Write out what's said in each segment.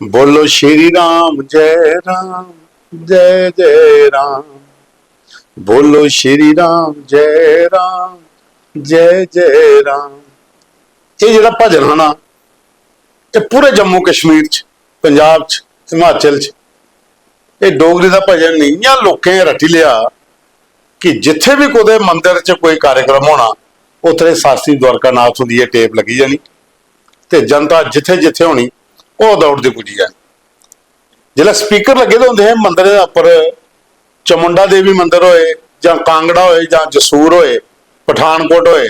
बोलो श्री राम जय जय राम। बोलो श्री राम जय जय राम। ये ਜਿਹੜਾ ਭਜਨ ਹੈ ਨਾ, ਇਹ ਪੂਰੇ ਜੰਮੂ ਕਸ਼ਮੀਰ ਚ, ਪੰਜਾਬ ਚ, ਹਿਮਾਚਲ ਚ ਇਹ ਡੋਗਰੀ ਦਾ ਭਜਨ ਨਹੀਂ ਆ। ਲੋਕਾਂ ਨੇ ਰੱਟੀ ਲਿਆ ਕਿ ਜਿੱਥੇ ਵੀ ਕੋਈ ਮੰਦਿਰ ਚ ਕੋਈ ਕਾਰਜਕ੍ਰਮ ਹੋਣਾ, ਉੱਥੇ ਸਾਸੀ ਦਵਾਰਕਾਨਾਥ ਦੀ ਇਹ ਟੇਪ ਲੱਗੀ ਜਾਣੀ ਤੇ ਜਨਤਾ ਜਿੱਥੇ ਜਿੱਥੇ ਹੋਣੀ ਉਹ ਦੌੜਦੀ ਪੁੱਜੀ ਜਾਣੀ। ਜਿਹੜਾ ਸਪੀਕਰ ਲੱਗੇ ਹੁੰਦੇ ਹੈ ਮੰਦਿਰ ਦੇ ਉੱਪਰ, ਚਮੁੰਡਾ ਦੇਵੀ ਮੰਦਿਰ ਹੋਏ ਜਾਂ ਕਾਂਗੜਾ ਹੋਏ ਜਾਂ ਜਸੂਰ ਹੋਏ, ਪਠਾਨਕੋਟ ਹੋਏ,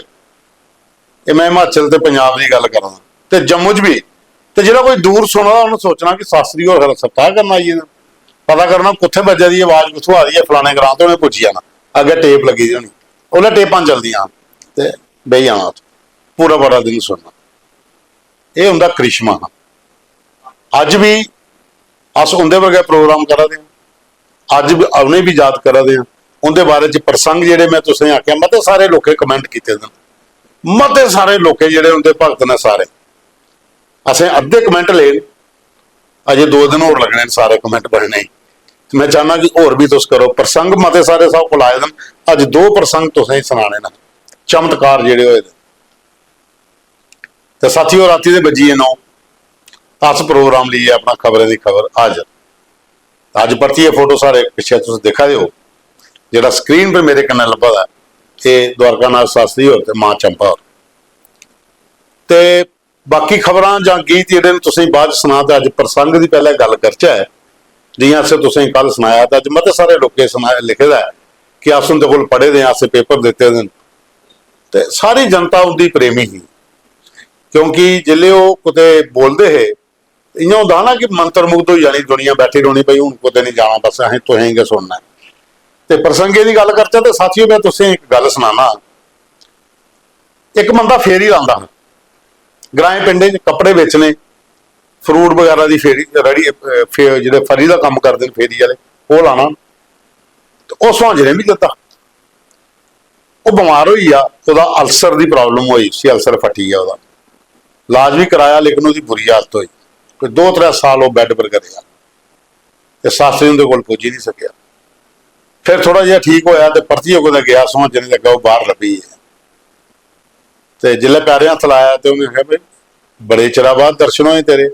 ਇਹ ਮੈਂ ਹਿਮਾਚਲ ਤੇ ਪੰਜਾਬ ਦੀ ਗੱਲ ਕਰਾਂ ਤੇ ਜੰਮੂ 'ਚ ਵੀ, ਤੇ ਜਿਹੜਾ ਕੋਈ ਦੂਰ ਸੁਣਦਾ ਉਹਨੂੰ ਸੋਚਣਾ ਕਿ ਸਾਸਰੀ ਹੋਰ ਸਪਤਾਹ ਕਰਨ ਆਈਏ ਨਾ, ਪਤਾ ਕਰਨਾ ਕਿੱਥੇ ਵੱਜਾ ਦੀ ਆਵਾਜ਼, ਕਿੱਥੋਂ ਆ ਰਹੀ ਹੈ, ਫਲਾਣੇ ਗਰਾਂ ਤੋਂ ਉਹਨੇ ਪੁੱਛੀ ਜਾਣਾ। ਅੱਗੇ ਟੇਪ ਲੱਗੀ ਹੋਣੀ, ਉਹਨੇ ਟੇਪਾਂ ਚੱਲਦੀਆਂ ਤੇ ਬਹਿ ਜਾਣਾ ਪੂਰਾ ਬੜਾ ਦਿਨ ਸੁਣਨਾ। ਇਹ ਹੁੰਦਾ ਕ੍ਰਿਸ਼ਮਾ। ਅੱਜ ਵੀ ਅਸ ਉਹਦੇ ਵਰਗੇ ਪ੍ਰੋਗਰਾਮ ਕਰਾਦੇ ਹਾਂ, ਅੱਜ ਉਹਨੇ ਵੀ ਯਾਦ ਕਰਾਦੇ ਹਾਂ। ਉਹਦੇ ਬਾਰੇ ਚ ਪ੍ਰਸੰਗ ਜਿਹੜੇ ਮੈਂ ਤੁਸੀਂ ਆਖਿਆ, ਮਤੇ ਸਾਰੇ ਲੋਕੇ ਕਮੈਂਟ ਕੀਤੇ ਨੇ, ਮਤੇ ਸਾਰੇ ਲੋਕੇ ਜਿਹੜੇ ਉਹਦੇ ਭਗਤ ਨੇ ਸਾਰੇ, ਅਸੀਂ ਅੱਧੇ ਕਮੈਂਟ ਲਏ, ਅਜੇ 2 ਦਿਨ ਹੋਰ ਲੱਗਣੇ ਸਾਰੇ ਕਮੈਂਟ ਬਣਨੇ। ਮੈਂ ਚਾਹਨਾ ਕਿ ਹੋਰ ਵੀ ਤੁਸੀਂ ਕਰੋ ਪ੍ਰਸੰਗ, ਮਤੇ ਸਾਰੇ ਸਭ ਕੋਲ ਆਏ ਨੇ। ਅੱਜ 2 ਪ੍ਰਸੰਗ ਤੁਸੀਂ ਸੁਣਾਣੇ ਨੇ, ਚਮਤਕਾਰ ਜਿਹੜੇ ਹੋਏ ਤੇ ਸਾਥੀਓ। ਰਾਤੀ ਦੇ ਵੱਜੀ 9 अस प्रोग्राम लिए अपना खबर की खबर अज परती है फोटो सारे पिछे तुम देखा दो, जो स्क्रीन पर मेरे कन्ने लभा है ये द्वारकानाथ शास्त्री और मां चंपा और ते बाकी खबर जां गीत जिहड़े तुसीं बाद सुना। तो अज प्रसंग की पहले गल करचे जियां अस तुसीं कल सुनाया, तो अज मते सारे लोग सुनाया लिखे दा कि अस उनके कोल पढ़े दे, अस पेपर दिते दे, ते सारी जनता उनकी प्रेमी ही, क्योंकि जिले वो कुते बोलते है इं होंदा ना कि मंत्र मुग्ध हो जानी दुनिया, बैठी रोनी पई हुण कुते नहीं जाना, बस असीं तुसीं सुनना है। तो प्रसंगे की गल करते तो साथियों मैं तुसीं एक गल सुनाना। एक बंदा फेरी लांदा ग्राएं पिंडे कपड़े बेचने, फ्रूट वगैरह की फेरी रड़ी जिहड़े फरी का काम करते फेरी वाले वो लाना। तो उस स्वांजरे भी दिता, वो बीमार होई आ, उहदा अल्सर की प्रॉब्लम हुई सी, अल्सर फटी गया, उहदा इलाज भी कराया लेकिन उसकी बुरी हालत हुई। कोई 2-3 साल वो बैड पर करेगा तो शास्त्री उनके कोल पुज ही नहीं सकिया। फिर थोड़ा जिहा ठीक होया तो परती हो गया, समझने लगा वो बाहर लभी है। तो जिले पैरे हथ लाया तो उन्हें कहा भाई बड़े चिर बाद दर्शन होए तेरे।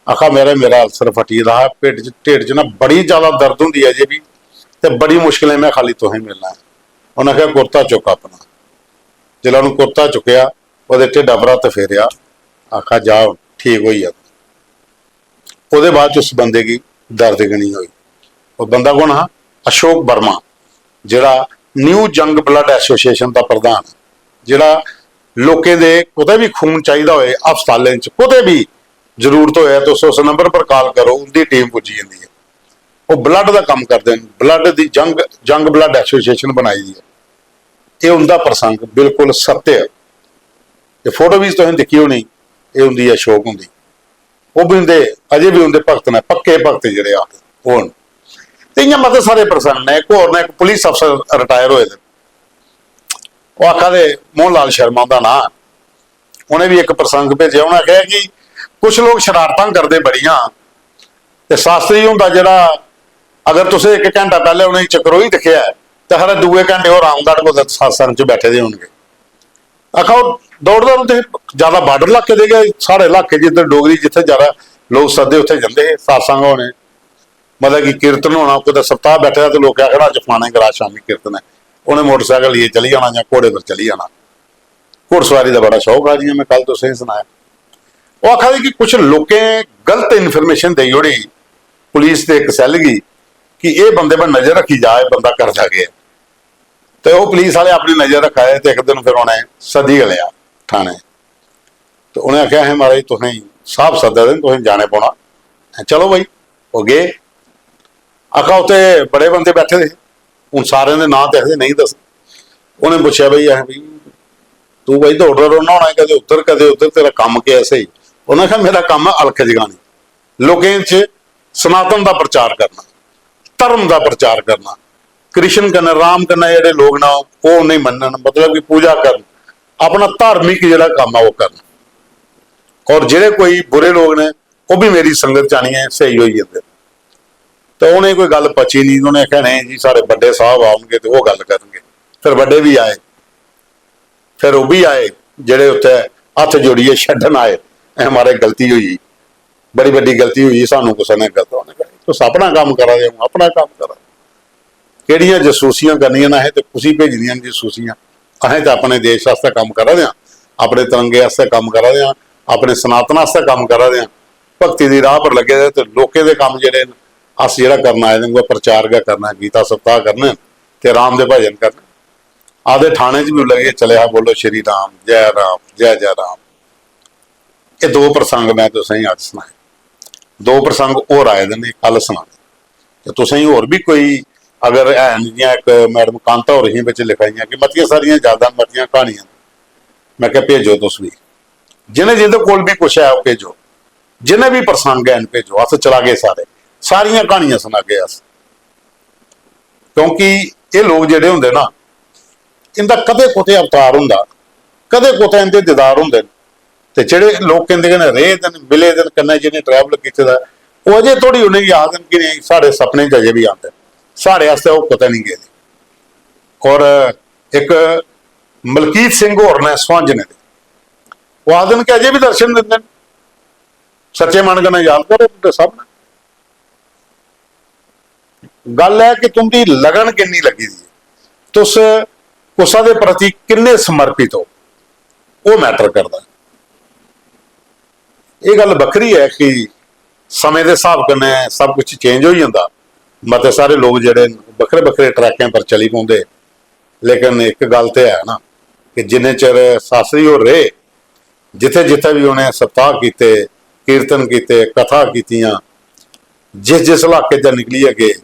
आखा मेरा अल्सर फटी रहा, ढिड च ना बड़ी ज़्यादा दर्द होंगी है अजे भी, तो बड़ी मुश्किल मैं खाली तुसें मिलना है। उन्हें कहा कुर्ता चुक अपना, जिला उन्होंने कुर्ता चुकया वो ढिड अबरत फेरिया, आखा जा ठीक हो जा। ਉਹਦੇ बाद उस बंदे की दर्द गनी हुई। वो बंदा कौन हा? अशोक वर्मा, जिहड़ा न्यू जंग ब्लड एसोसीएशन का प्रधान, जिहड़ा लोकें दे कुते भी खून चाहिए होए हस्पतालें च कुते भी जरूरत होए तो उस नंबर पर कॉल करो, उनकी टीम पुजी जाती है। वो ब्लड का काम करते हैं, ब्लड की जंग ब्लड एसोसीएशन बनाई दी है। ये उनका प्रसंग बिल्कुल सत्य है। ये फोटो भी तुसीं देखी होनी, ये उनकी अशोक होंगी, वो भी उनके अजे भी उनके भगत ने, पक्के भगत जिहड़े होण। इं मते सारे प्रसंग ने। एक होर ने, एक पुलिस अफसर रिटायर होए थे, वो आखा दे मोहन लाल शर्मा का ना, उन्हें भी एक प्रसंग भेजा। उन्हें कहा कि कुछ लोग शरारतां करते बड़ियां, ते शास्त्री हुंदा जिहड़ा अगर तुसीं 1 घंटा पहले उन्हें चक्रोई दिखिया तो हर दूए घंटे वो रामगढ़ को सत्संग च बैठे दे होणगे। आखा वो दौड़दा तो ज्यादा बार्डर इलाके दे गए, साढ़े इलाके जिधर डोगरी जिथे ज्यादा लोग सदे उत्थे जांदे सत्संग होने, मतलब कि कीर्तन होना, कोई सप्ताह बैठे तो लोग आखना अज फलाने ग्राह शामी कीर्तन है, उन्हें मोटरसाइकिल लिए चली जाना या घोड़े पर चली जाना। घुड़सवारी का बड़ा शौक है, जिवें मैं कल तुसें सुनाया। वो आखा कि कुछ लोकें गलत इन्फॉर्मेशन दी होनी पुलिस के एक सैल की कि ये बंदे पर नज़र रखी जाए, बंदा करदा गया। तो वो पुलिस वाले अपनी नज़र रखाए तो एक दिन फिर उन्हें सदी लिया थाने। तो उन्हें आख्या है महाराज तुसें साहब सदा दिन तुसें जाने पौना। चलो भाई वो गए। आखा उत्ते बड़े बंदे बैठे थे, हूँ सारे के नाम दसदे नहीं दस। उन्हें पूछा बई है भी तू बई दौड़दा रौहना होना, कदे उधर तेरा काम क्या सही? उन्हें कहा मेरा काम है अलख जगानी, लोकें च सनातन का प्रचार करना, धर्म का प्रचार करना, कृष्ण कन्नै राम कन्नै जिहड़े लोग ना वो नहीं मनन, मतलब कि पूजा करन, अपना धार्मिक जिहड़ा काम है वो करन। और जिहड़े कोई बुरे लोग ने वो भी मेरी संगत च आनी है सही हो जाते। तो उन्हें कोई गल पची नहीं, उन्हें आख्या नहीं जी साढ़े बड़े साहब आउणगे तो वो गल करनगे। फिर बड़े भी आए, फिर वो भी आए जेडे उत्थे हथ जोड़िए छड्डन आए, हमारे गलती हुई, बड़ी बड़ी गलती हुई, सानू किसी ने गलत। उन्हें कहा तुस अपना काम करा दे, अपना काम करा, किहड़ियां जसूसियां करनियां ना है तो तुसीं भेजनियां जसूसियां। असें तो अपने देश वास्ते काम करा दे, अपने तिरंगे वास्ते काम करा दे, अपने सनातन वास्ते काम करा दे, भगती की राह पर लगे दे। तो लोकें दे काम जेहड़े अस जिहड़ा करना आए वो प्रचार क्या करना, गीता सप्ताह करने ते राम दे भजन करने। आधे थाने च भी लगे चले आ बोलो श्री राम जय जय राम। ये दो प्रसंग मैं तुसें अज सुनाए, दो प्रसंग होर आए दे ने कल सुनाने। तुसें होर भी कोई अगर है जियां एक मैडम कांता होर ही बिच लिखाइयां कि मतियां सारियां यादां मतियां कहानियां, मैं क्या भेजो तुस भी, जिन्हें जिंदे कोल भी कुछ है वो भेजो, जिन्हें भी प्रसंग है भेजो। अस चला गए सारे सारियां कहानियां सुना गए अस, क्योंकि ये लोग जेडे होंदे ना इनका कदे कुते अवतार हुंदा, कदे कुते इनके दीदार हुंदे। ते जेडे लोग कहंदे ने रेह दिन मिले दिन कन्नै जिन्हें ट्रैवल कीते दा वो अजे थोड़ी उन्हें याद न कि नहीं साढ़े सपने च अजे भी आते, साढ़े आस्ते वो कुते नहीं गए। और एक मलकीत सिंह होर ने सुहांजने दे, वो आदन के अजे भी दर्शन दिंदे, सच्चे मन कन्नै याद करो सब ने। गल है कि तुमकी लगन किन्नी लगी दी, तुस कुसा दे प्रति किन्ने समर्पित हो, वो मैटर करता। ये गल बखरी है कि समय के हिसाब कन्नै सब कुछ चेंज हो जाता, मते सारे लोग जेडे बखरे बखरे ट्रैकों पर चली पाते। लेकिन एक गल तो है ना कि जिन्ने चिर शास्त्री होर रहे, जिथे जिथे भी उन्हें सप्ताह किए, कीर्तन किए, कथा कीतियां, जिस जिस इलाके च निकली है गए,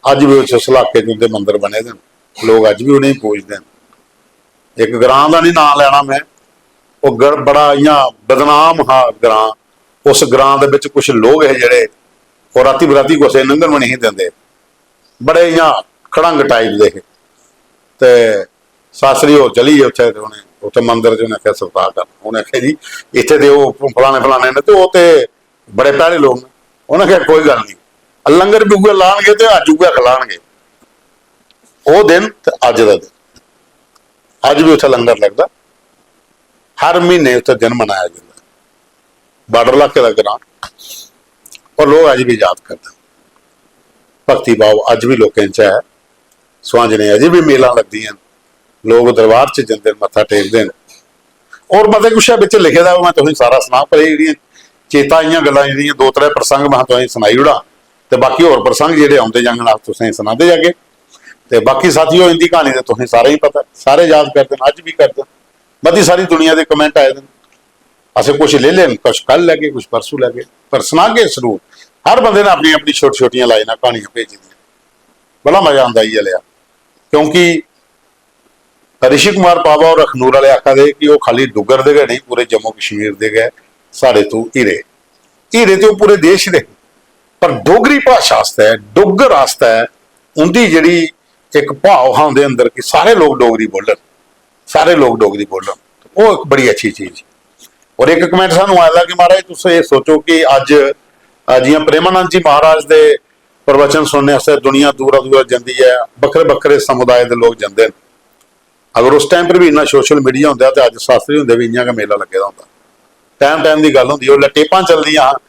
अज भी उस इलाके च उनके मंदिर बने दे, लोग अज भी उन्हें पूजते हैं। एक ग्रां का नहीं नाम लैना मैं, वो बड़ा इं बदनाम हा ग्रां, उस ग्रां दे विच कुछ लोग है जेडे और राती बराती कुछ लंघन भी नहीं देंदे, बड़े इं खड़ंग टाइप दे। ते शास्त्री होर चली गए उत्थे, उन्हें उत्थे मंदिर च उन्हें आख्या सप्ताह कर, उन्हें आख्या जी इत्थे ते वो फलाने फलाने ने, तो वो तो बड़े भैड़े लोग ने। उन्हें आख्या कोई गल नहीं, लंगर भी उगे लाणगे ते अज उगे खिलाणगे। वो दिन ते अज दा दिन, अज भी उत्थे लंगर लगता, हर महीने उत्थे दिन मनाया जाता, बार्डर इलाके का ग्रां, और लोग अज भी याद करते। भगती भाव अज भी लोगों च है, सुहांजने अजे भी मेला लगदियां, लोग दरबार च जाते मत्था टेकते हैं। और मतलब कुछ बिच लिखे दा मैं तुसें सारा सुना, पर ये चेता आईयां गल्लां जिहड़ियां दो त्रै प्रसंग मैं तुसें सुनाई ओड़ा, तो बाकी होर प्रसंग जिहड़े आउंदे जाङन तुसें सुनाते जागे। तो बाकी साथियों इनकी कहानी तो तुसें सारे ही पता, सारे याद करते हैं, अज भी करते हैं। बड़ी सारी दुनिया के कमेंट आए दिन, असें कुछ ले लेन, कुछ कल लैगे, कुछ परसों लैगे, पर सुनागे जरूर। हर बंदे ने अपनी अपनी छोटी छोटियां लाइनां कहानियां भेजी दियां, बड़ा मजा आता ही लिया। क्योंकि ऋषि कुमार पावा और अखनूर वाले आखा दे कि वो खाली डुगर दे गए नहीं, पूरे जम्मू कश्मीर दे गए साढ़े तू हीरे, हीरे तो पूरे देश दे। पर डोगरी भाषा आस्ते, डुगर आस्ते उनकी जिहड़ी एक भाव हा उहदे अंदर कि सारे लोग डोगरी बोलन, सारे लोग डोगरी बोलन, वो एक बड़ी अच्छी चीज। और एक कमेंट सानू आया कि महाराज तुसीं ये सोचो कि अज जियां प्रेमानंद जी महाराज के प्रवचन सुनने दुनिया दूरा दूरा जाती है, बखरे बखरे समुदाय के लोग जाते हैं। अगर उस टाइम पर भी इन्ना सोशल मीडिया होंदा तो अज शास्त्री होंदे भी इं मेला लगे होंदा। टाइम टाइम की गल होंदी, टेपां चलदियां हाँ,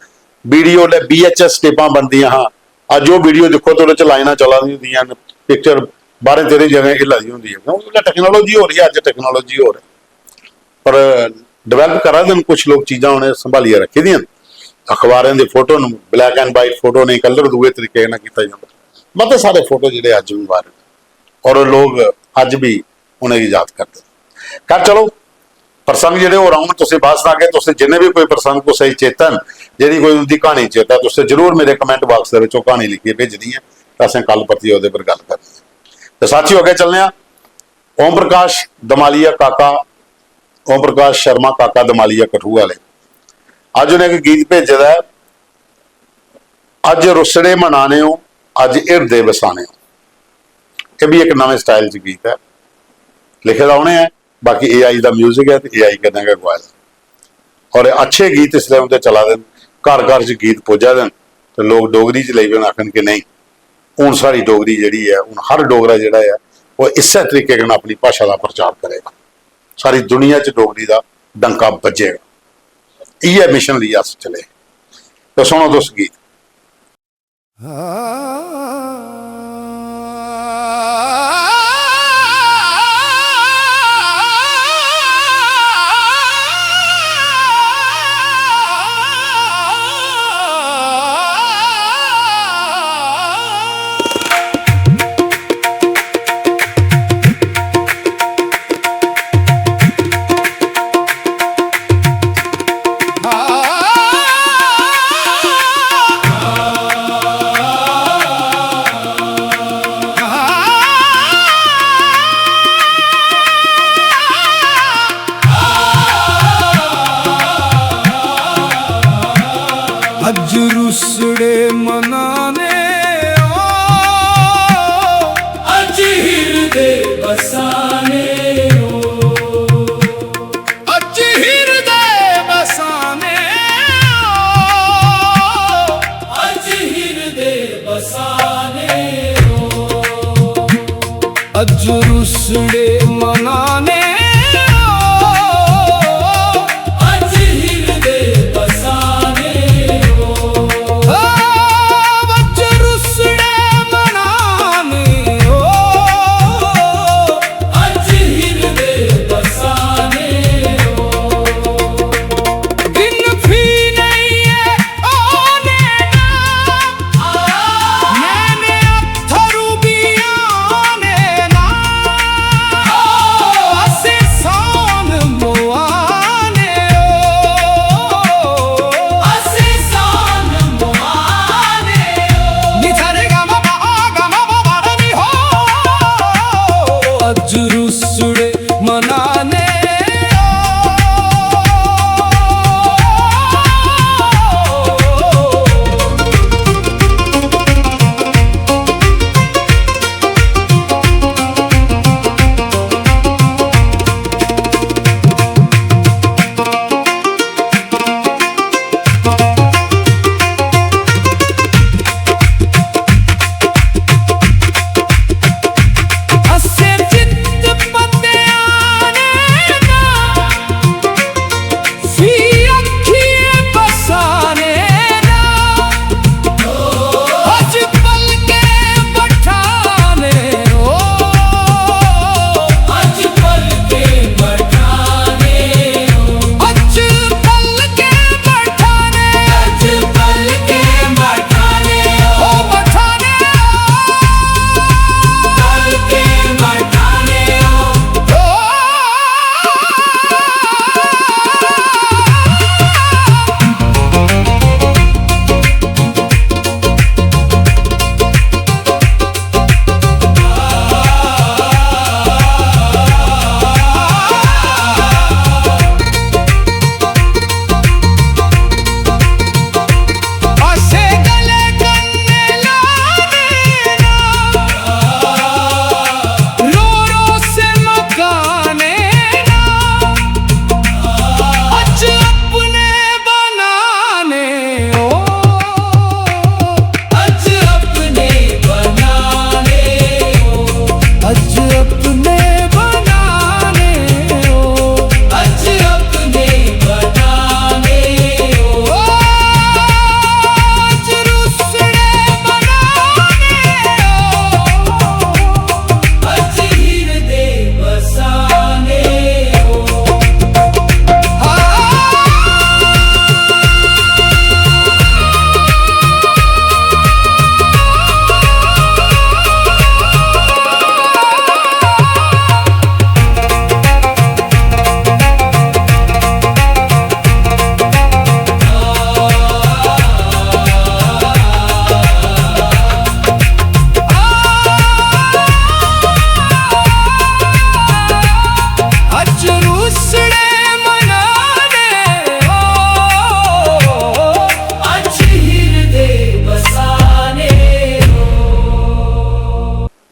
वीडियो BHS टेपां बनदियां हाँ। अज वो वीडियो देखो तो उहदे लाइनां चला दी होंदियां, पिक्चर 12-13 जगह हिला दी होंदी है, क्योंकि टैक्नोलॉजी हो रही है, अज टैक्नोलॉजी हो रही है। पर डिवेलप करा देन कुछ लोग, चीज़ां उन्हें संभालिए रखी दियां, अखबारों के photo black and white photo नहीं, कलर दूए तरीके ना किया जाता, मते सारे फोटो जिहड़े अज भी बाहर, और लोग अज भी उन्हें याद करते। कर चलो प्रसंग जिहड़े हो आउण, तुसीं बस दांगे, तुसीं जिन्हें भी कोई प्रसंग को सही चेतन जिहड़ी कोई उनकी कहानी चेता, तुसीं जरूर मेरे कमेंट बॉक्स के विचों कहानी लिखी भेजनी है, तो असें कल परतिए उहदे पर गल करनी है। तो साथी हो गए चलने ओम प्रकाश दमालिया काका, ओम प्रकाश शर्मा काका दमालिया कठूआ वाले, अज उन्हें एक गीत भेजे दा, अज रुसड़े मनाने हो अज हिरदे वसाने हो। यह भी एक नवे स्टाइल च गीत है, लिखे दा उन्हें है, बाकी AI का म्यूजिक है तो AI कदें गवाया। और अच्छे गीत इसलिए उनके चला दे, घर घर च गीत पुज्जा दे तो लोग डोगरी च लगी पे आखन कि नहीं हूँ सारी डोगरी जी है, हूँ हर डोगरा जोड़ा है वो इस तरीके नाल अपनी भाषा का प्रचार करेगा, सारी दुनिया च डोगरी का डंका बजेगा। इह मिशन लिए अस चले। तो सुनो तुस गीत। अज रुसड़े मनाने ओ, अज हिरदे बसाने ओ, अज हिरदे बसाने ओ, अज हिरदे बसाने ओ, अज रुसड़े मनाने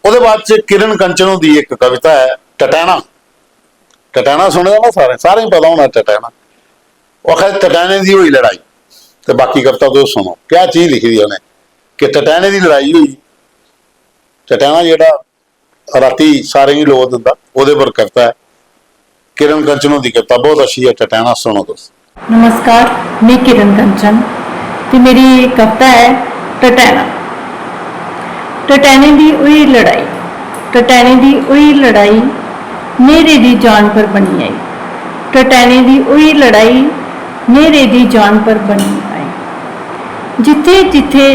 ਉਹਦੇ ਬਾਅਦ ਚ ਕਿਰਨ ਕੰਚਨੂ ਦੀ ਇੱਕ ਕਵਿਤਾ ਹੈ ਟਟੈਣਾ। ਟਟੈਣਾ ਸੁਣਿਆ ਨਾ ਸਾਰੇ ਹੀ ਪਤਾ ਹੋਣਾ ਟਟੈਣਾ। ਉਹ ਆਖਿਆ ਟਟੈਣੇ ਦੀ ਹੋਈ ਲੜਾਈ ਤੇ ਬਾਕੀ ਕਵਿਤਾ ਤੋਂ ਸੁਣੋ ਕਿਆ ਚੀਜ਼ ਲਿਖੀ ਦੀ ਉਹਨੇ ਕਿ ਟਟੈਣੇ ਦੀ ਲੜਾਈ ਹੋਈ। ਟਟੈਣਾ ਜਿਹੜਾ ਰਾਤੀ ਸਾਰੇ ਹੀ ਲੋਕ ਦਿੰਦਾ ਉਹਦੇ ਪਰ ਕਵਿਤਾ है। किरण कंचनों की कविता बहुत अच्छी है, टटैना सुनो दोस्त। नमस्कार, मैं किरण कंचन ते मेरी कविता है टटैना। टटैने दी उही लड़ाई, टटैने दी उही लड़ाई मेरे दी जान पर बनी आई। टटैने दी उही लड़ाई मेरे दी जान पर बनी आई। जिथे जिथे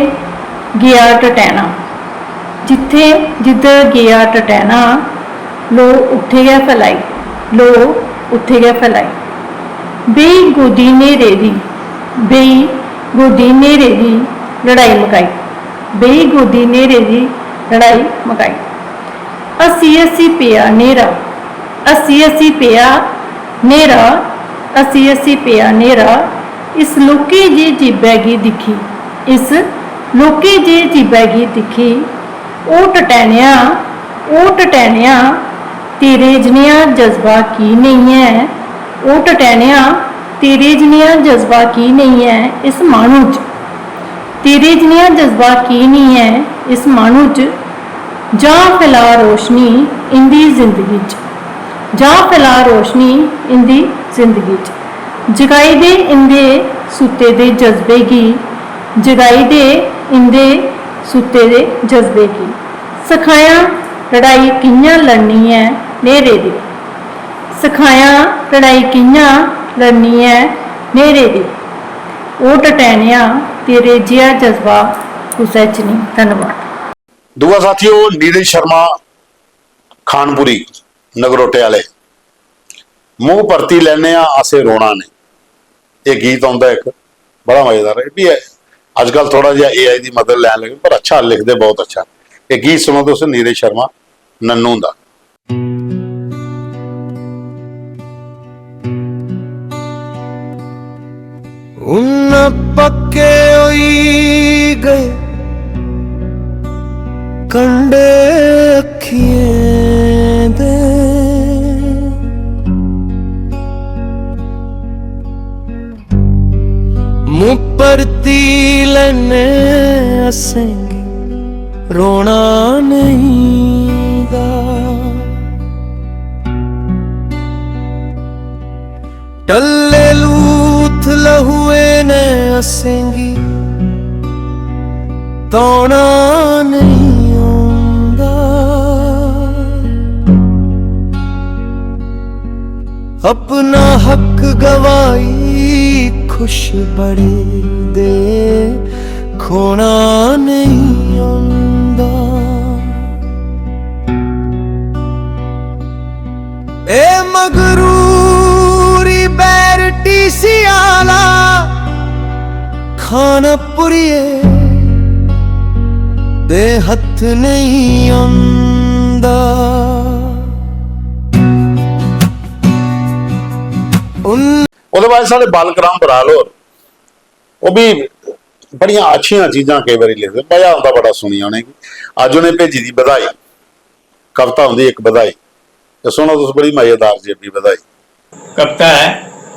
गया टटैना, जिथे जिधर गया टटैना, लो उठे गया फैलाई, लो उठे गया फैलाई। बेई गोदी ने रेदी, बेई गोदी ने रेदी लड़ाई मकाई, बेई गोदी ने रेदी लड़ाई मकाई। असी असी पिया नेरा, असी असी पिया नेरा, असी असी पिया नेरा। इस लोके जे जीबैगी दिखी, इस लोके जे जीबैगी दिखी। ओ टटैनिया, ओ टटैनिया तेरे जनिया जज्बा की नहीं है। ओ टटैनिया तेरे जनिया जज्बा की नहीं है इस मानू च, तेरे जनिया जज्बा की नहीं है इस मानू च। जा फैला रोशनी इंदी जिंदगी च, जा फैला रोशनी इंदी जिंदगी च। जगाई दे इंदे सुते दे जज्बे की, जगाई दे इंदे सुते दे जज्बे की। सखाया लड़ाई कियां लड़नी है नेरे दी, सिखाया लड़ाई कियां लड़नी है नेरे दी। ओ टटैनिया तेरे जिया जज्बा कुसै च नहीं। धन्यवाद। दूआ साथियों नीरज शर्मा खानपुरी नगरोटे वाले। मूंह परती लैने आसे रोना ने, यह गीत आंदा एक बड़ा मजेदार है भी है। अजकल थोड़ा जिहा AI की मदद लैन लगे पर अच्छा लिखते बहुत अच्छा। ये गीत सुनो दोस्तों नीरज शर्मा नन्नू दा। उन पक्के होई गए कंडे अखिएं दे, मुंह परती लैने असेंगे रोना नहीं दा। टल्ले लूथ लहुए ने असेंगी तौना नहीं आंदा। अपना हक गवाई खुश बड़े दे खोना नहीं आंदा। ए मगरूरी बैरटी सियाला खाना पुरिए दे हथ नहीं आंदा। ਉਹਦੇ ਬਾਅਦ ਸਾਡੇ ਬਾਲਕ ਰਾਮ ਬਰਾਲ ਹੋਰ ਉਹ ਵੀ ਬੜੀਆਂ ਅੱਛੀਆਂ ਚੀਜ਼ਾਂ ਕਈ ਵਾਰੀ ਲਿਖਦੇ, ਮਜ਼ਾ ਆਉਂਦਾ ਬੜਾ ਸੁਣੀ ਉਹਨੇ। ਅੱਜ ਉਹਨੇ ਭੇਜੀ ਦੀ ਵਧਾਈ ਕਵਿਤਾ ਹੁੰਦੀ ਇੱਕ ਵਧਾਈ, ਤੇ ਸੁਣੋ ਤੁਸੀਂ ਬੜੀ ਮਜ਼ੇਦਾਰ ਜੀ ਵੀ ਵਧਾਈ। कविता है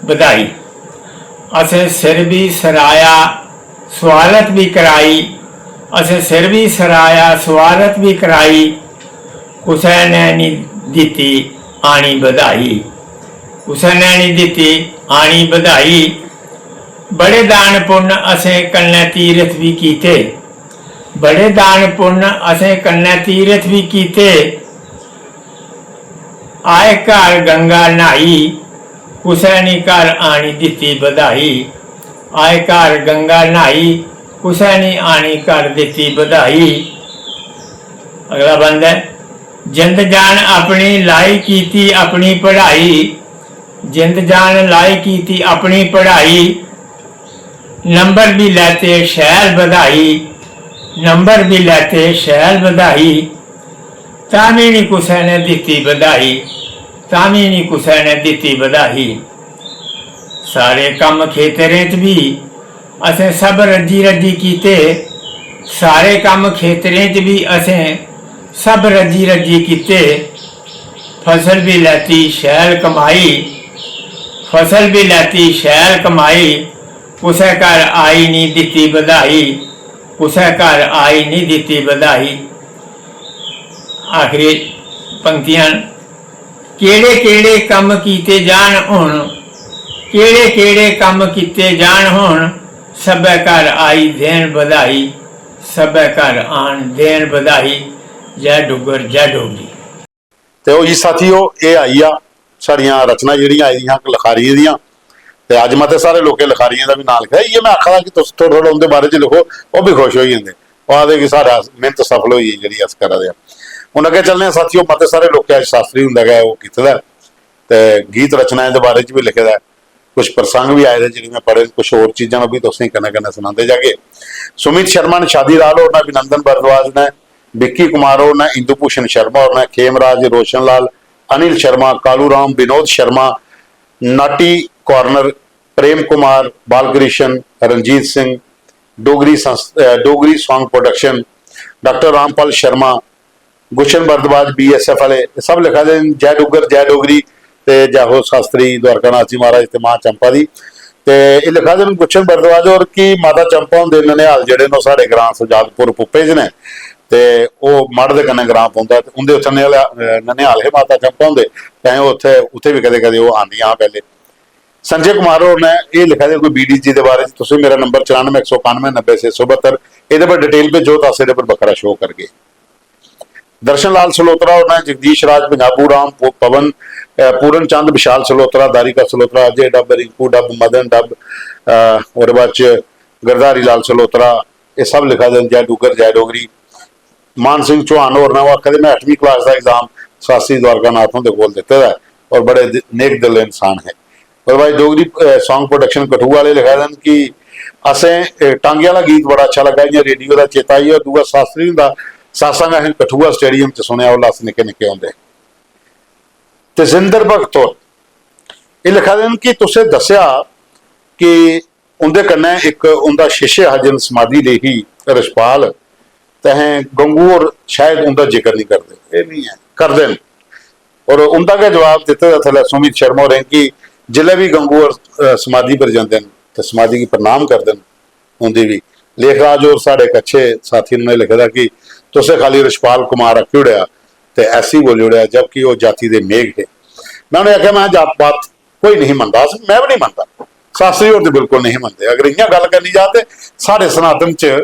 बधाई। असें सिर भी सराया स्वागत भी कराई, असें सिर भी सराया स्वागत भी कराई। कुसै ने नहीं दिती आनी बधाई, कुसै ने नहीं दिती आनी बधाई। बड़े दान पुण्य असें कन्नै तीरथ भी कीते, बड़े दान पुण्य असें कन्नै तीरथ भी कीते। आए घर गंगा नहाई कुसै नी घर आनी दिती बधाई। आए घर गंगा नहाई कुसै नी आनी घर दिती बधाई। अगला बंद है जिंद जान अपनी लाई कीती अपनी पढ़ाई, जिंद जान लाई कीती अपनी पढ़ाई। नंबर भी लेते शैल बधाई, नंबर भी लेते शैल बधाई। तामी नी कुसै ने दिती बधाई, तामी नी कुसै ने दिती बधाई। सारे कम खेतरें च भी असें सब रज्जी रज्जी कीते, सारे कम खेतरें च भी असें सब रज्जी रज्जी कीते। फसल भी लैती शैल कमाई, फसल भी लैती शैल कमाई। कुसै घर आई नहीं दिती बधाई, कुसै घर आई नहीं दिती बधाई। आखिरी पंक्तियां, केड़े केड़े कम कीते जान हुण, केड़े केड़े कम कीते जान हुण, सबै घर आई देन बधाई, सबै घर आन देन बधाई। जय डुगर जय डोगरी। ਤੇ ਉਹ ਜੀ ਸਾਥੀਓ ਇਹ ਆਈ ਆ ਸਾਡੀਆਂ ਰਚਨਾ ਜਿਹੜੀਆਂ ਆਈਆਂ ਲਿਖਾਰੀ ਦੀਆਂ ਤੇ ਅੱਜ ਮੈਂ ਤੇ ਸਾਰੇ ਲੋਕੇ ਲਿਖਾਰੀਆਂ ਦਾ ਵੀ ਨਾਂ ਲਿਖਿਆ ਇਹ ਮੈਂ ਆਖਦਾ ਕਿ ਤੁਸੀਂ ਥੋੜਾ ਥੋੜਾ ਉਹਦੇ ਬਾਰੇ ਚ ਲਿਖੋ ਉਹ ਵੀ ਖੁਸ਼ ਹੋ ਜਾਂਦੇ ਉਹ ਆਦੇ ਕਿ ਸਾਡਾ ਮਿਹਨਤ ਸਫਲ ਹੋਈ ਜਿਹੜੀ ਅਸ ਕਰਦੇ ਆ ਹੁਣ ਅੱਗੇ ਚੱਲਦੇ ਆ ਸਾਥੀਓ ਮੈਂ ਤੇ ਸਾਰੇ ਲੋਕੇ ਅੱਜ ਸ਼ਾਸਤਰੀ ਹੁੰਦਾ ਹੈ ਉਹ ਕੀਤਾ ਤੇ ਗੀਤ ਰਚਨਾਵਾਂ ਦੇ ਬਾਰੇ ਚ ਵੀ ਲਿਖਿਆ ਹੈ कुछ प्रसंग भी आए थे जिन्हें मैं पढ़े कुछ और चीज़ों में भी तो कन्ने कन्ने सुनाते जाके सुमित शर्मा ने शादी लाल और ने अभिनंदन भारद्वाज ने विक्की कुमार और ने इंदुभूषण शर्मा और ने Khemraj Roshan Lal Anil Sharma Kalu Ram Vinod Sharma Nati corner Prem Kumar Balkrishan Ranjit Singh Dogri song production doctor Rampal Sharma Gulshan Bhardwaj BSF वाले सब लिखा दे जय डुगर जय डोगरी ते जाहो शास्त्री द्वारका नाथ जी महाराज ते मां चंपा दी ते ये लिखा दे गुलशन भारद्वाज और की माता चंपा होंदे ननिहाल जेड़े नो साडे ग्रां सुजादपुर पुप्पे च ने ते ओह मड़ दे कन्ने ग्रां पौंदा ते उंदे उत्थे ननिहाल है माता चंपा होंदे तां उत्थे उत्थे भी कदे कदे ओह आंदियां पहले संजय कुमार होर ने ये लिखा दे कोई BDG के बारे तुसीं मेरा नंबर 9419900672 ये पर डिटेल पे जो तासे पर बखरा शो करके दर्शन लाल सलोत्रा और ने जगदीश राज पंजाबू राम पवन पूरन चंद विशाल सलोत्रा दारिका सलोत्रा अजय डब रिंकू डब मदन डब और बाद गिरधारी लाल सलोत्रा ये सब लिखा दे जय डुगर जय डोगरी मान सिंह चौहान और ने आखिर मैं 8वीं क्लास का एग्जाम शास्त्री द्वारका नाथों के कोल दिता है और बड़े नेक दिल इंसान है और भाई डोगरी सॉन्ग प्रोडक्शन कठुआ वाले लिखा देन कि असें टांगे वाला गीत बड़ा अच्छा लगा इं रेडियो का चेता आई और दूआ शास्त्री का सासांग असें कठुआ स्टेडियम च सुनिया वो अस निके निके आउंदे तजिंदर भगत ये लिखा देन कि तुसें दस्सिया कि उंदे कन्नै एक उंदा शिष्य है जिन समाधि लिखी रछपाल ते गंगूर शायद उनका जिक्र नहीं करते ये नहीं है करते और उनका क्या जवाब दिता थले सुमित शर्मा होरें कि जिले भी गंगूर समाधि पर जाते हैं तो समाधि की प्रणाम करते हैं उनकी भी लेखराज और साढ़े एक अच्छे साथी ने लिखा था कि तुसें खाली रछपाल कुमार आखी उड़िया तो ऐसी बोली उड़िया जबकि वो जाति के मेघ है मैं उन्हें आख्या मैं जात पात कोई नहीं मनता मैं भी नहीं मनता शास्त्री होर तो बिल्कुल नहीं मनते अगर इं गल करनी जाए साढ़े सनातन च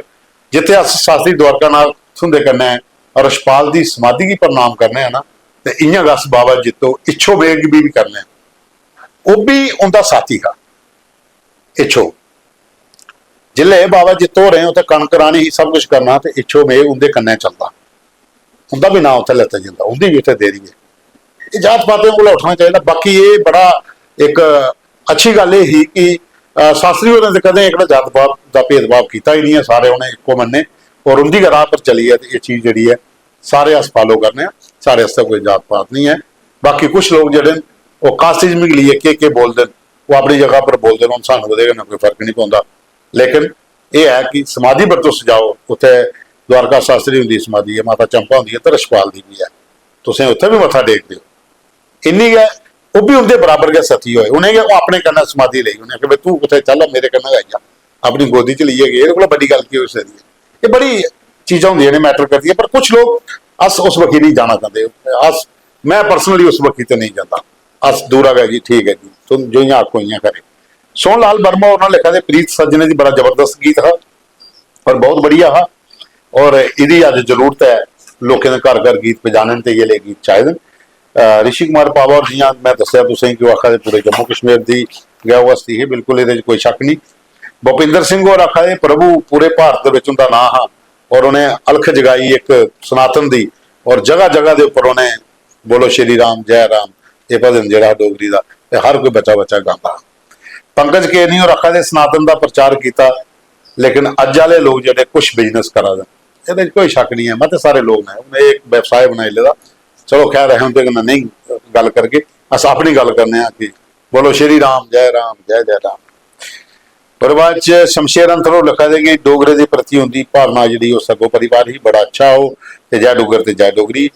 जिथे अस शास्त्री द्वारका नाथ हुंदे कन्नै रछपाल की समाधि की प्रणाम करने ना तो इं अस बाबा जितो इच्छो बेग भी करने वह भी उनका साथी था इच्छो जिले बाबा जितो रहे उत्थे कणक राणी ही सब कुछ करना तो इच्छो मेघ उनके कन्नै चलता उनका भी नाम उत्थे लैता जाता उनकी भी उत्थे देरी है ये जात पातियों को उठना चाहिए बाकी ये बड़ा एक अच्छी गल ये कि शास्त्री होरें तो कदें एक जात पात का भेदभाव किया ही नहीं है सारे उन्हें इको मन्ने और उनकी राह पर चली है तो ये चीज़ जी है सारे अस फॉलो करने सारे आस्ते कोई जात पात नहीं है बाकी कुछ लोग जोड़े वो कास्टिज्म के लिए के बोलते हैं वो अपनी जगह पर बोलते हैं सानू वो कोई फर्क नहीं पाता लेकिन यह है कि समाधि पर तुस जाओ उत्थे द्वारका शास्त्री होंगी समाधि है माता चंपा होंगी है तो रछपाल की भी है तुसें उत्थे भी मत्था टेकते हो इन्नी गै वो भी उनके बराबर गै सती होए उन्हें वो अपने कन्नै समाधि ली उन्हें कि तू उत्थे चल मेरे कन्नै आई जा अपनी गोदी च लीए गए ये बड़ी गल की हो सकती है ये बड़ी चीज़ां होंदियां ने मैटर करती है पर कुछ लोग अस उस बखी नहीं जाना चाहते अस मैं परसनली उस बखी तो नहीं जाता अस दूर आ गए जी ठीक है जी तुम जो आखो इं करे सोहन लाल वर्मा उन्होंने लिखा दे प्रीत सज्जने की बड़ा जबरदस्त गीत है और बहुत बढ़िया है और यदि अज जरूरत है लोगों ने घर घर गीत बजाने तो ये गीत चाहिए ऋषि कुमार पावा और जियां मैं दसिया तुसें कि आखा दे पूरे जम्मू कश्मीर की गै हस्ती है बिल्कुल ये कोई शक नहीं भुपिंदर सिंह और आखा दे प्रभु पूरे भारत में उनका नाम है और उन्हें अलख जगाई एक सनातन की और जगह जगह के उपर उन्हें बोलो श्री राम जय राम ये भजन जोड़ा डोगरी का हर कोई बच्चा बच्चा गाता पंकज केरनी और आखा दे सनातन का प्रचार किया लेकिन अज वाले लोग जोड़े कुछ बिजनेस करा दें ये कोई शक नहीं है मैं तो सारे लोग ने उन्हें एक व्यवसाय बनाई लेदा चलो खैर रहे उनके कन्नै नहीं गल करके अस अपनी गल करने कि बोलो श्री राम जय राम और बाद शमशेर अंतर लिखा दे कि डोगरे के प्रति उनकी भावना जी सगो परिवार ही बड़ा अच्छा हो तो जय डुगर तो जय डोगरी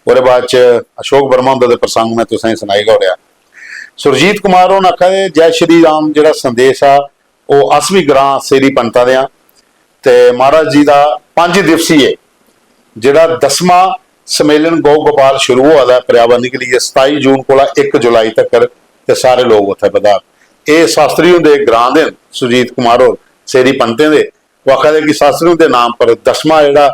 और बाद अशोक वर्मा उनके प्रसंग में तुसें सुनाई गौड़िया सुरजीत कुमार उन्होंने आखा जय श्री राम जो संदेश आ ਉਹ ਅਸਵੀ ਗ੍ਰਾਂ ਸੇਰੀ ਪੰਤਾਂ ਦੇ ਤੇ ਮਹਾਰਾਜ ਜੀ ਦਾ 5 ਦਿਵਸੀਏ ਜਿਹੜਾ 10ਵਾਂ सम्मेलन गौ गोपाल शुरू हुआ है पर्यावरण के लिए 27 जून को 1 जुलाई तक ते सारे लोग उत्थे पधार। ये शास्त्री होंगे ग्रां दे सुजीत कुमार और सेरी पंते दे वो आखा कि शास्त्री के नाम पर 10वां जो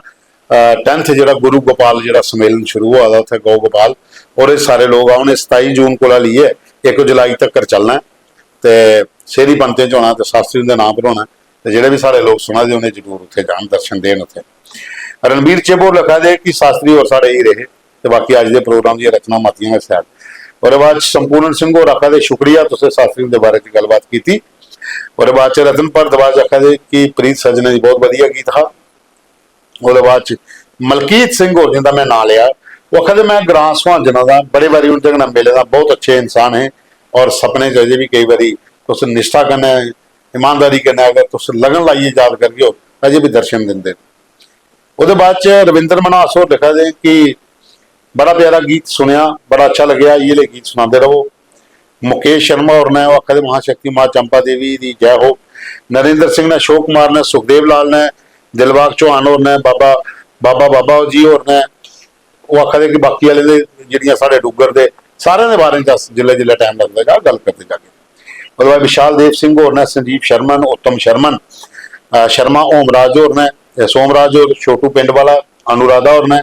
10th जो गुरु गोपाल जो सम्मेलन शुरू हुआ था उत्थे गौ गोपाल और ये सारे लोग आने 27 जून को लिए 1 जुलाई तक चलना तो सेरी पंते च होना तो शास्त्री के नाम पर होना तो जोड़े भी सारे लोग सुना दे उन्हें जरूर उत्थे जान दर्शन देन उत्थे। रणबीर चेबो लिखा दे कि शास्त्री और साढ़े ही रहे तो बाकी अज के प्रोग्राम दी रचना मातियां में शायद और बाद संपूर्ण सिंह और आखा दे शुक्रिया तुसें शास्त्री के बारे च गलबात की और बाद रतन भारद्वाज आखा दे कि प्रीत सजने की बहुत वधिया गीत था। और बाद मलकीत सिंह और जिंदा मैं ना लिया वो आखा दे मैं ग्रां सुहांजना का बड़े बारी उनके कन्नै मिले दा बहुत अच्छे इंसान है और सपने च अजे भी कई बारी तुस निष्ठा कन्नै ईमानदारी कन्नै अगर तुस लगन लाइए याद करिए अजे भी दर्शन दिंदे। उसके बाद रविंद्र मनास होर लिखा दे कि बड़ा प्यारा गीत सुनिया बड़ा अच्छा लगे ये गीत सुनाते रहो। मुकेश शर्मा और ने आखा दे महाशक्ति माँ चंपा देवी दी जय हो। नरेंद्र सिंह ने अशोक कुमार ने सुखदेव लाल ने दिलबाग चौहान और ने बाबा बाबा बाबा जी और ने वो आखा दे कि बाकी वाले जिहड़ियां साढ़े डुगर दे सारे दे बारे दस जिले जिले टाइम लगता जा गल करते जाके। उसके बाद विशाल देव सिंह और ने संजीव शर्मन उत्तम शर्मन शर्मा ओमराज और ने सोमराज और छोटू पिंड वाला अनुराधा और ने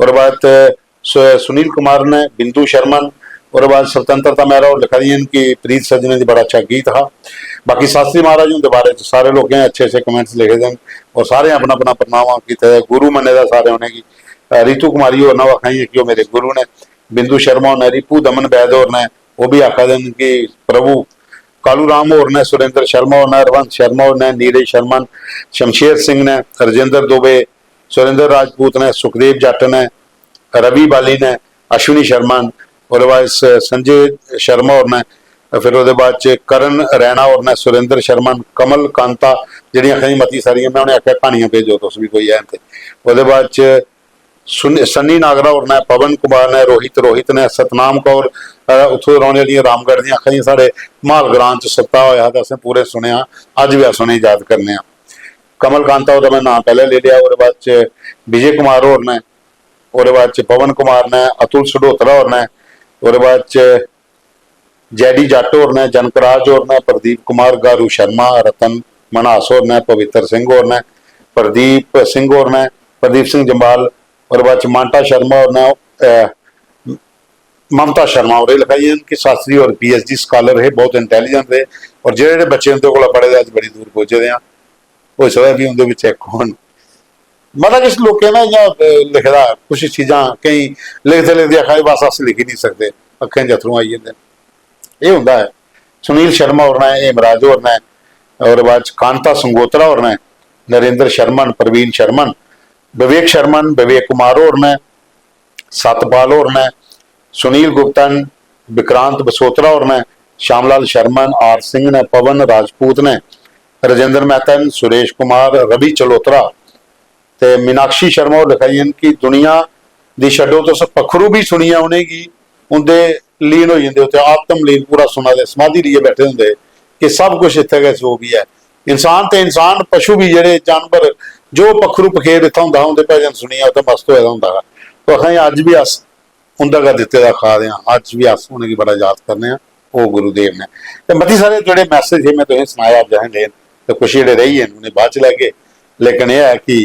और बाद सुनील कुमार ने बिंदु शर्मन और बाद स्वतंत्रता मेहरा और लिखा दी कि प्रीत सजने की बड़ा अच्छा गीत था। बाकी शास्त्री महाराज उनके बारे सारे लोग अच्छे अच्छे कमेंट्स लिखे थे और सारे अपना अपना प्रणाम किया गुरु मने का सारे उन्हें की रितु कुमारी और ना आखाई कि वो मेरे गुरु ने बिंदु शर्मा ने रिपू दमन बैद और ने वो भी आखा दें कि प्रभु कालू राम और ने सुरेंद्र शर्मा और ने रवंत शर्मा और ने नीरज शर्मन शमशेर सिंह ने राजेंद्र दुबे सुरेंद्र राजपूत ने सुखदेव जट ने रवि बाली ने अश्विनी शर्मन और बाद संजय शर्मा और ने फिर वो बाद करण रैना और ने सुरेंद्र शर्मन कमल कांता जिहड़ियां कई मती सारियां मैं उन्हें आख्या कहानियां भेजो तुस भी कोई है वो बाद सन्नी नागरा और ने पवन कुमार ने रोहित ने सतनाम कौर उतों रौने वाली रामगढ़ दी आखियां साढ़े माल ग्रां च सत्ता होया तो असें पूरे सुनिया अज भी अस उन्हें याद करने। कमल कांता और मैं नाम पहले ले लिया और बाद विजय कुमार और ने और बाद पवन कुमार ने अतुल सडोत्रा और ने और बाद जैडी जट और ने जनकराज और ने प्रदीप कुमार गारू शर्मा रतन मनास और ने पवित्र सिंह और ने प्रदीप सिंह और ने प्रदीप सिंह जंबाल और बाद मांटा शर्मा और ने ममता शर्मा और लिखाई कि शास्त्री और PhD स्कॉलर है बहुत इंटैलीजेंट है और जो बच्चे उनके को पढ़े अज बड़ी दूर पहुंचे दे हो सकता भी उनके एक होन मतलब किस लोग ना इं लिखदा कुछ चीज़ां कई लिखते लिखते आखा बस अस लिख ही नहीं सकते अखें जथरू आई जाते ये होंदा है। सुनील शर्मा और ने हेमराज और ने और बाद कांता संगोत्रा और ने नरेंद्र शर्मन प्रवीण शर्मन विवेक शर्मन विवेक कुमार और ने सतपाल और ने सुनील गुप्तन विक्रांत बसोत्रा और ने श्यामलाल शर्मन आर सिंह ने पवन राजपूत ने राजेंद्र मेहता ने सुरेश कुमार रवि चलोत्रा ते मीनाक्षी शर्मा और लिखाई कि दुनिया दी छड्डो तुस पखरू भी सुनिया उन्हें की उनके लीन हो जाते उत्थे आत्म लीन पूरा सुना दे समाधि लिए बैठे होंगे कि सब कुछ इत्थे गए जो भी है इंसान तो इंसान पशु भी जेडे जानवर जो पखरू पखेर इतना होंगे उनके भजन सुनिया तो मस्त होया होंगे तो अखें अज भी अस उनका का दिते का खा रहे हैं अज भी अस उन्हें बड़ा याद करने वो गुरुदेव ने तो मती सारे जोड़े मैसेज है मैं तुम्हें सुनाया आप जहाँ लेन तो कुछ जोड़े रही है उन्हें बाद च लैगे लेकिन यह है कि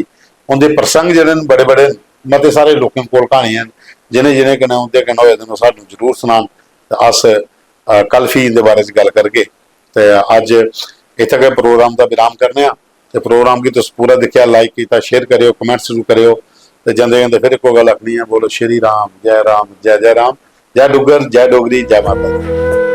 उनके प्रसंग जोड़े बड़े बड़े मते सारे लोगों को कहानियां जिन्हें जिन्हें कन्नै उनके कन्नै होए दिन सानूं जरूर सुनान तो अस कल फ्ही इनके बारे गल करके तो अज इत्थे गै प्रोग्राम का विराम करने तो प्रोग्राम की तुस पूरा दिखा लाइक किया शेयर करो कमेंट्स जरूर करो तो जाते जाते फिर एक गल आखनी है बोलो श्री राम जय जय राम जय डुगर जय डोगरी जय माता दी।